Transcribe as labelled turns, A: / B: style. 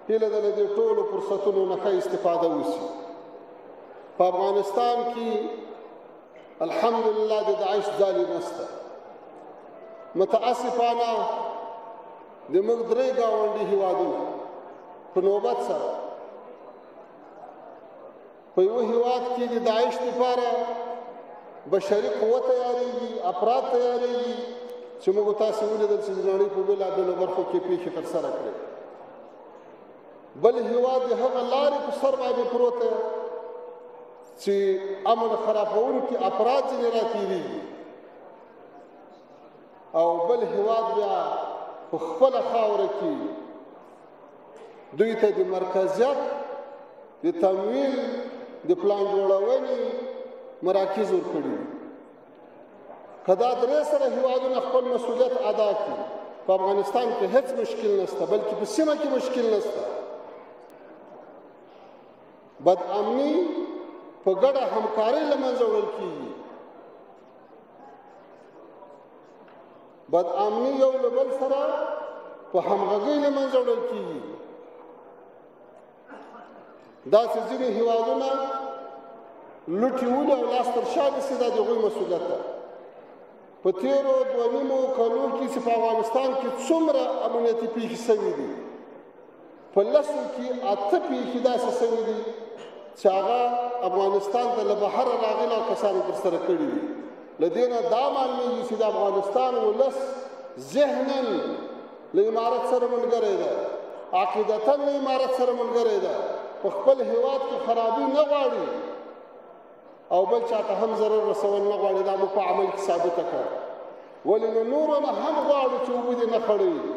A: هیله ده له دې ټولو فرصتونو نه ښه استفاده وشي. په افغانستان کې الحمدلله د داعش ځالې نشته. متاسفانه د موږ درې ګاونډي هیوادونه په نوبت سره په یوه هیواد کې د داعش لپاره بشري قوه تیارېږي، افراد تیارېږي چې موږ تاسې ولیدل چې د نړۍ په بېلابېلو برخو کې پیښې ترسره کړې. بل هیواد د هغه لارې په سر باندې پروت دی چې امن خرابوونکي افراد ځینې راتېرېږي، او بل هیواد بیا په خپله خاوره کې دوی ته د مرکزیت د تمویل د پلان جوړونې مراکز ورکړي. که دا درې سره هیوادونه خپل مسؤلیت ادا کړي، په افغانستان کې هیڅ مشکل نشته، بلکې په سیمه کې مشکل نشته. بدامني په ګډه همکارۍ له منځه وړل کېږي. بدامني یو له بل سره په همغږۍ له منځه وړل کېږي. داسې ځینې هیوادونه لوټې ولي او لاس تر شا نیسي، دا د هغوی مسؤلیت ده. په تېرو 2.5 کلونو کې چې په افغانستان کې څومره امنیتي پیښې سوي دي، په 10 کې 8 پیښې داسې سوي دي چې هغه افغانستان ته له بهره راغلي کسانو ترسره کړي دي. له دې نه دا معلومېږي چې د افغانستان ولس ذهناً له امارت سره ملګری ده، عقیدتاً له امارت سره ملګری ده، په خپل هیواد کې خرابي نه غواړي او بل چاته هم ضرر رسول نه غواړي. دا موږ په عمل کې ثابته کړه. ولې نو نورو نه هم غواړو چې اوبه دې نه خړوي.